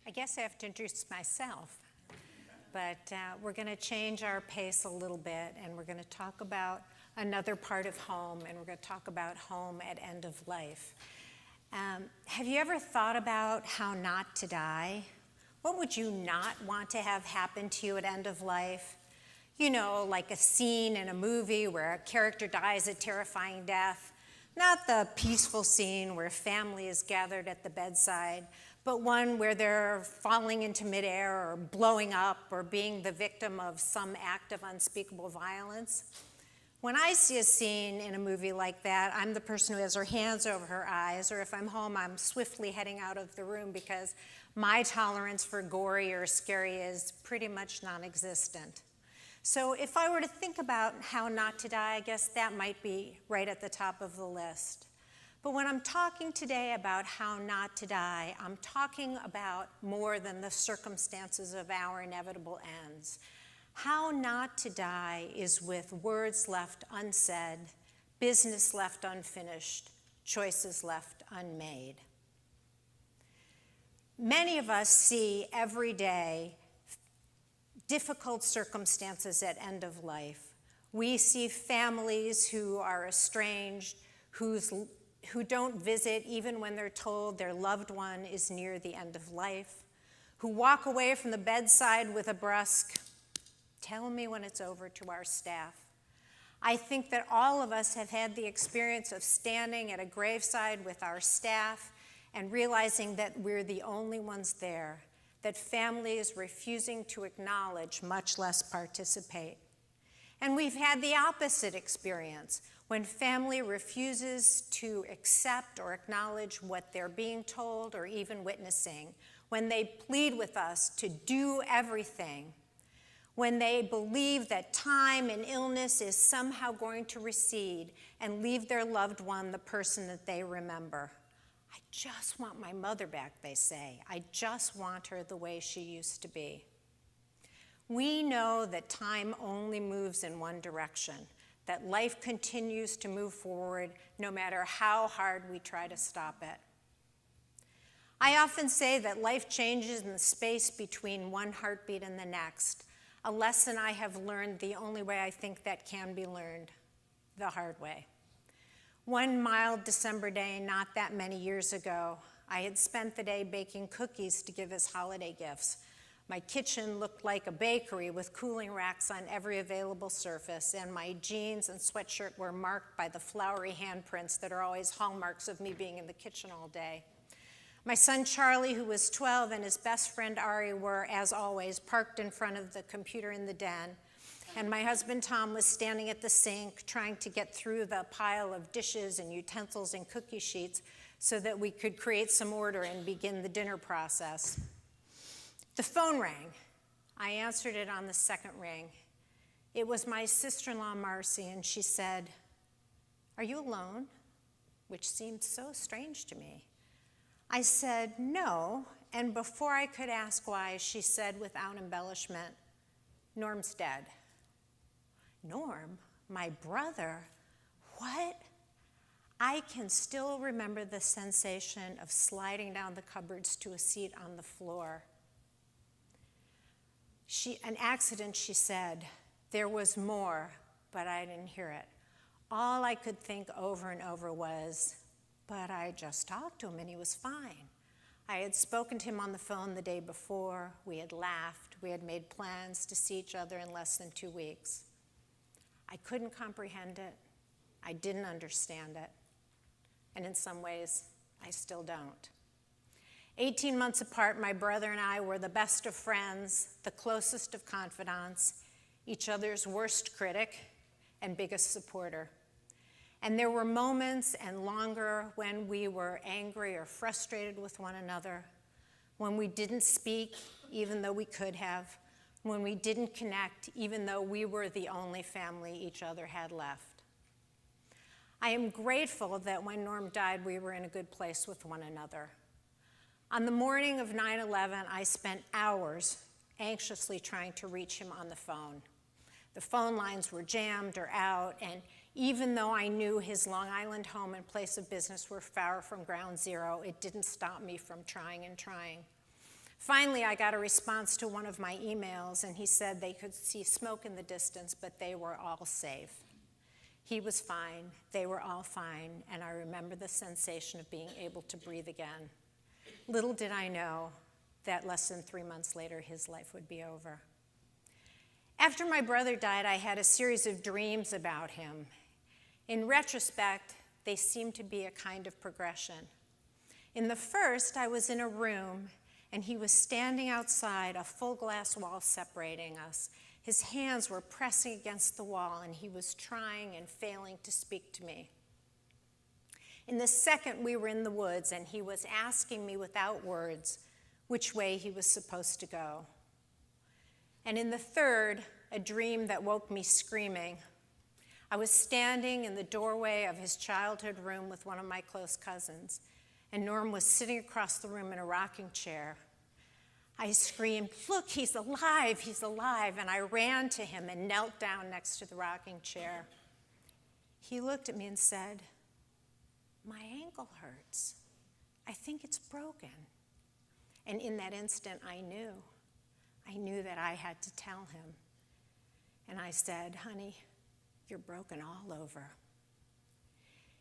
I guess I have to introduce myself, but we're going to change our pace a little bit, and we're going to talk about another part of home, and we're going to talk about home at end of life. Have you ever thought about how not to die? What would you not want to have happen to you at end of life? You know, like a scene in a movie where a character dies a terrifying death. Not the peaceful scene where family is gathered at the bedside, but one where they're falling into midair or blowing up or being the victim of some act of unspeakable violence. When I see a scene in a movie like that, I'm the person who has her hands over her eyes, or if I'm home, I'm swiftly heading out of the room because my tolerance for gory or scary is pretty much non-existent. So if I were to think about how not to die, I guess that might be right at the top of the list. But when I'm talking today about how not to die, I'm talking about more than the circumstances of our inevitable ends. How not to die is with words left unsaid, business left unfinished, choices left unmade. Many of us see every day difficult circumstances at end of life. We see families who are estranged, who don't visit even when they're told their loved one is near the end of life, who walk away from the bedside with a brusque, "Tell me when it's over," to our staff. I think that all of us have had the experience of standing at a graveside with our staff and realizing that we're the only ones there, that family is refusing to acknowledge, much less participate. And we've had the opposite experience, when family refuses to accept or acknowledge what they're being told or even witnessing, when they plead with us to do everything, when they believe that time and illness is somehow going to recede and leave their loved one the person that they remember. I just want my mother back, they say. I just want her the way she used to be. We know that time only moves in one direction, that life continues to move forward no matter how hard we try to stop it. I often say that life changes in the space between one heartbeat and the next, a lesson I have learned the only way I think that can be learned, the hard way. One mild December day, not that many years ago, I had spent the day baking cookies to give as holiday gifts. My kitchen looked like a bakery with cooling racks on every available surface, and my jeans and sweatshirt were marked by the flowery handprints that are always hallmarks of me being in the kitchen all day. My son Charlie, who was 12, and his best friend Ari were, as always, parked in front of the computer in the den. And my husband Tom was standing at the sink trying to get through the pile of dishes and utensils and cookie sheets so that we could create some order and begin the dinner process. The phone rang. I answered it on the second ring. It was my sister-in-law Marcy, and she said, "Are you alone?" Which seemed so strange to me. I said, "No," and before I could ask why, she said without embellishment, "Norm's dead." Norm? My brother? What? I can still remember the sensation of sliding down the cupboards to a seat on the floor. An accident, she said. There was more, but I didn't hear it. All I could think over and over was, but I just talked to him and he was fine. I had spoken to him on the phone the day before. We had laughed. We had made plans to see each other in less than 2 weeks. I couldn't comprehend it. I didn't understand it. And in some ways, I still don't. 18 months apart, my brother and I were the best of friends, the closest of confidants, each other's worst critic and biggest supporter. And there were moments and longer when we were angry or frustrated with one another, when we didn't speak even though we could have, when we didn't connect even though we were the only family each other had left. I am grateful that when Norm died, we were in a good place with one another. On the morning of 9/11, I spent hours anxiously trying to reach him on the phone. The phone lines were jammed or out, and even though I knew his Long Island home and place of business were far from ground zero, it didn't stop me from trying and trying. Finally, I got a response to one of my emails, and he said they could see smoke in the distance, but they were all safe. He was fine, they were all fine, and I remember the sensation of being able to breathe again. Little did I know that less than 3 months later, his life would be over. After my brother died, I had a series of dreams about him. In retrospect, they seemed to be a kind of progression. In the first, I was in a room, and he was standing outside, a full glass wall separating us. His hands were pressing against the wall, and he was trying and failing to speak to me. In the second, we were in the woods, and he was asking me without words which way he was supposed to go. And in the third, a dream that woke me screaming, I was standing in the doorway of his childhood room with one of my close cousins, and Norm was sitting across the room in a rocking chair. I screamed, "Look, he's alive, he's alive," and I ran to him and knelt down next to the rocking chair. He looked at me and said, "My ankle hurts. I think it's broken." And in that instant, I knew that I had to tell him. And I said, "Honey, you're broken all over."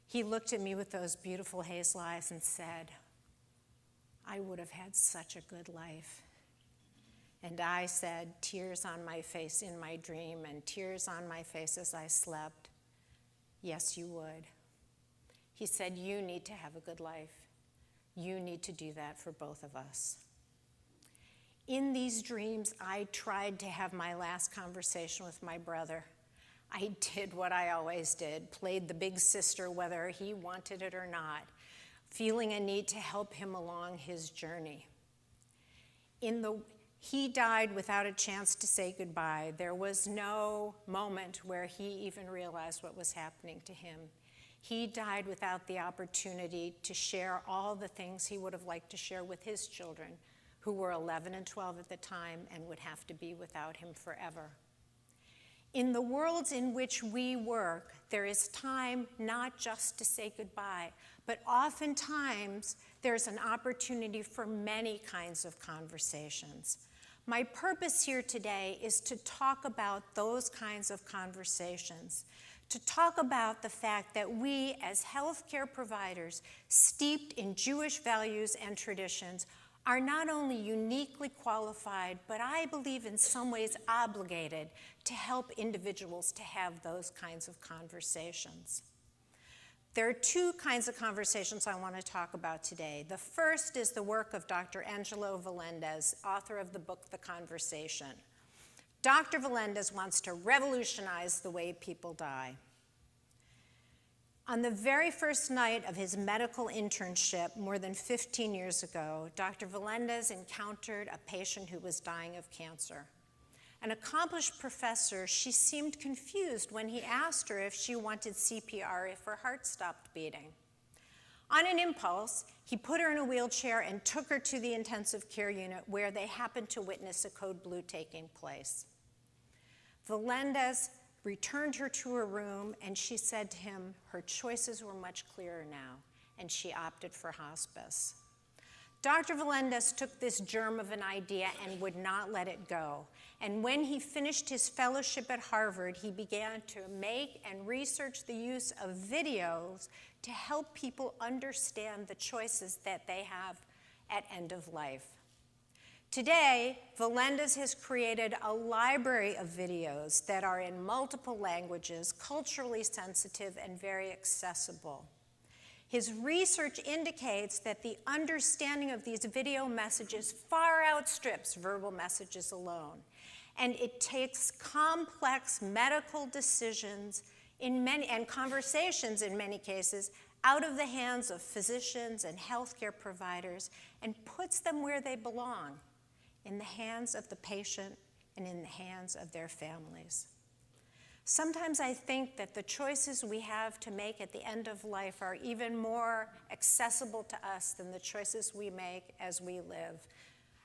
He looked at me with those beautiful hazel eyes and said, "I would have had such a good life." And I said, tears on my face in my dream and tears on my face as I slept, "Yes, you would." He said, "You need to have a good life. You need to do that for both of us." In these dreams, I tried to have my last conversation with my brother. I did what I always did, played the big sister whether he wanted it or not, feeling a need to help him along his journey. He died without a chance to say goodbye. There was no moment where he even realized what was happening to him. He died without the opportunity to share all the things he would have liked to share with his children, who were 11 and 12 at the time and would have to be without him forever. In the worlds in which we work, there is time not just to say goodbye, but oftentimes there's an opportunity for many kinds of conversations. My purpose here today is to talk about those kinds of conversations, to talk about the fact that we as healthcare providers steeped in Jewish values and traditions are not only uniquely qualified, but I believe in some ways obligated to help individuals to have those kinds of conversations. There are two kinds of conversations I want to talk about today. The first is the work of Dr. Angelo Valendez, author of the book, The Conversation. Dr. Valendez wants to revolutionize the way people die. On the very first night of his medical internship more than 15 years ago, Dr. Valendez encountered a patient who was dying of cancer. An accomplished professor, she seemed confused when he asked her if she wanted CPR if her heart stopped beating. On an impulse, he put her in a wheelchair and took her to the intensive care unit where they happened to witness a code blue taking place. Valendez returned her to her room, and she said to him her choices were much clearer now, and she opted for hospice. Dr. Valendez took this germ of an idea and would not let it go. And when he finished his fellowship at Harvard, he began to make and research the use of videos to help people understand the choices that they have at end of life. Today, Valendez has created a library of videos that are in multiple languages, culturally sensitive, and very accessible. His research indicates that the understanding of these video messages far outstrips verbal messages alone. And it takes complex medical decisions and conversations in many cases out of the hands of physicians and healthcare providers and puts them where they belong, in the hands of the patient and in the hands of their families. Sometimes I think that the choices we have to make at the end of life are even more accessible to us than the choices we make as we live.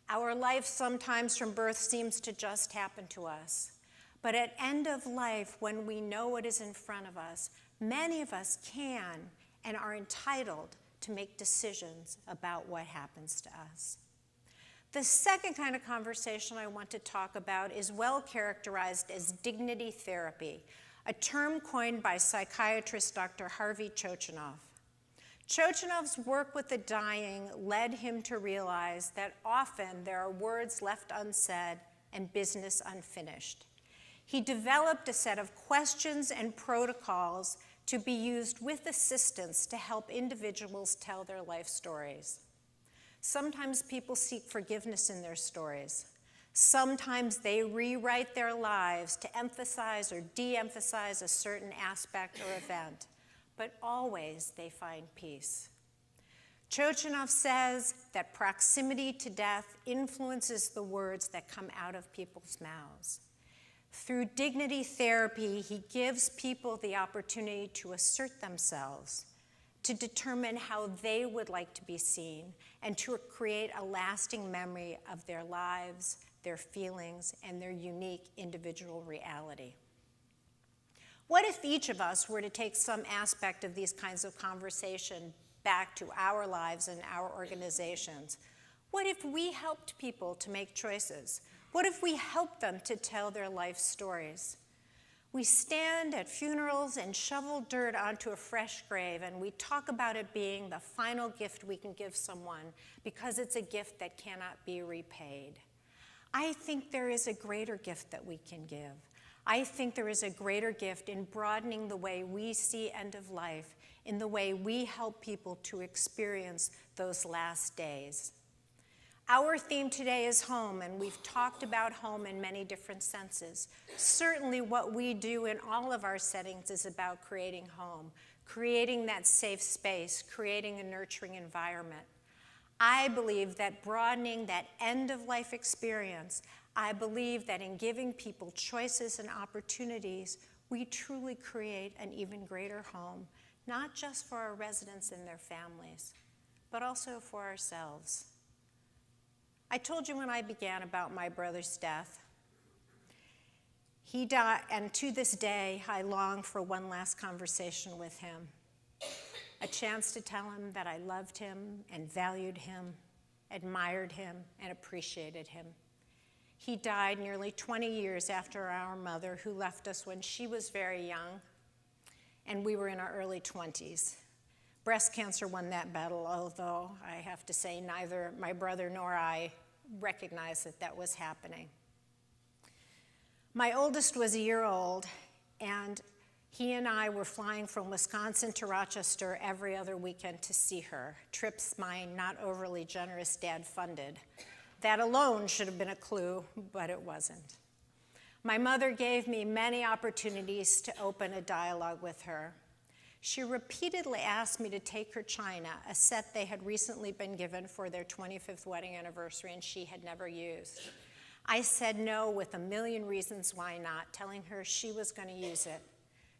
Our life sometimes from birth seems to just happen to us. But at end of life, when we know what is in front of us, many of us can and are entitled to make decisions about what happens to us. The second kind of conversation I want to talk about is well characterized as dignity therapy, a term coined by psychiatrist Dr. Harvey Chochinov. Chochinov's work with the dying led him to realize that often there are words left unsaid and business unfinished. He developed a set of questions and protocols to be used with assistance to help individuals tell their life stories. Sometimes people seek forgiveness in their stories. Sometimes they rewrite their lives to emphasize or de-emphasize a certain aspect or event, but always they find peace. Chochinov says that proximity to death influences the words that come out of people's mouths. Through dignity therapy, he gives people the opportunity to assert themselves, to determine how they would like to be seen, and to create a lasting memory of their lives, their feelings, and their unique individual reality. What if each of us were to take some aspect of these kinds of conversation back to our lives and our organizations? What if we helped people to make choices? What if we helped them to tell their life stories? We stand at funerals and shovel dirt onto a fresh grave, and we talk about it being the final gift we can give someone because it's a gift that cannot be repaid. I think there is a greater gift that we can give. I think there is a greater gift in broadening the way we see end of life, in the way we help people to experience those last days. Our theme today is home, and we've talked about home in many different senses. Certainly what we do in all of our settings is about creating home, creating that safe space, creating a nurturing environment. I believe that broadening that end-of-life experience, I believe that in giving people choices and opportunities, we truly create an even greater home, not just for our residents and their families, but also for ourselves. I told you when I began about my brother's death. He died, and to this day, I long for one last conversation with him, a chance to tell him that I loved him and valued him, admired him, and appreciated him. He died nearly 20 years after our mother, who left us when she was very young, and we were in our early 20s. Breast cancer won that battle, although I have to say neither my brother nor I recognized that that was happening. My oldest was a year old, and he and I were flying from Wisconsin to Rochester every other weekend to see her, trips my not overly generous dad funded. That alone should have been a clue, but it wasn't. My mother gave me many opportunities to open a dialogue with her. She repeatedly asked me to take her china, a set they had recently been given for their 25th wedding anniversary and she had never used. I said no with a million reasons why not, telling her she was going to use it.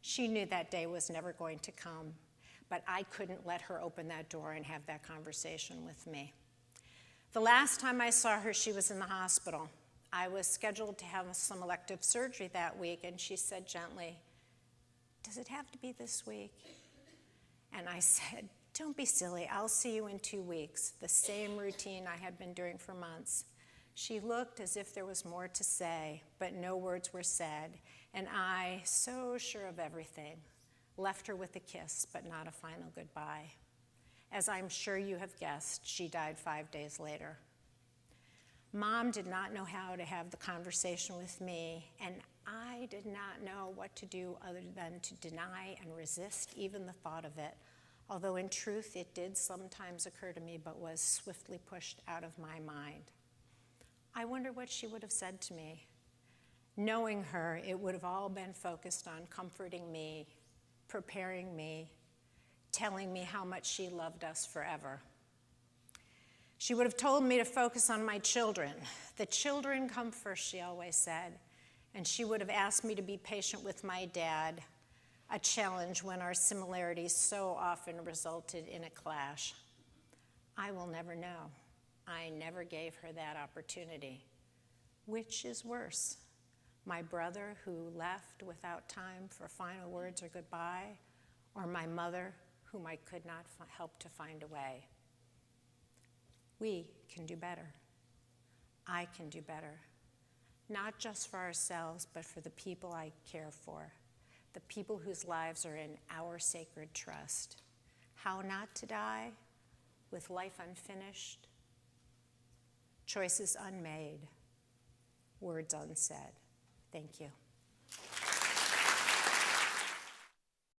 She knew that day was never going to come, but I couldn't let her open that door and have that conversation with me. The last time I saw her, she was in the hospital. I was scheduled to have some elective surgery that week, and she said gently, "Does it have to be this week?" And I said, "Don't be silly, I'll see you in 2 weeks," the same routine I had been doing for months. She looked as if there was more to say, but no words were said, and I, so sure of everything, left her with a kiss, but not a final goodbye. As I'm sure you have guessed, she died 5 days later. Mom did not know how to have the conversation with me, and I did not know what to do other than to deny and resist even the thought of it, although in truth it did sometimes occur to me but was swiftly pushed out of my mind. I wonder what she would have said to me. Knowing her, it would have all been focused on comforting me, preparing me, telling me how much she loved us forever. She would have told me to focus on my children. The children come first, she always said. And she would have asked me to be patient with my dad, a challenge when our similarities so often resulted in a clash. I will never know. I never gave her that opportunity. Which is worse, my brother who left without time for final words or goodbye, or my mother whom I could not help to find a way? We can do better. I can do better, not just for ourselves, but for the people I care for, the people whose lives are in our sacred trust. How not to die with life unfinished, choices unmade, words unsaid. Thank you.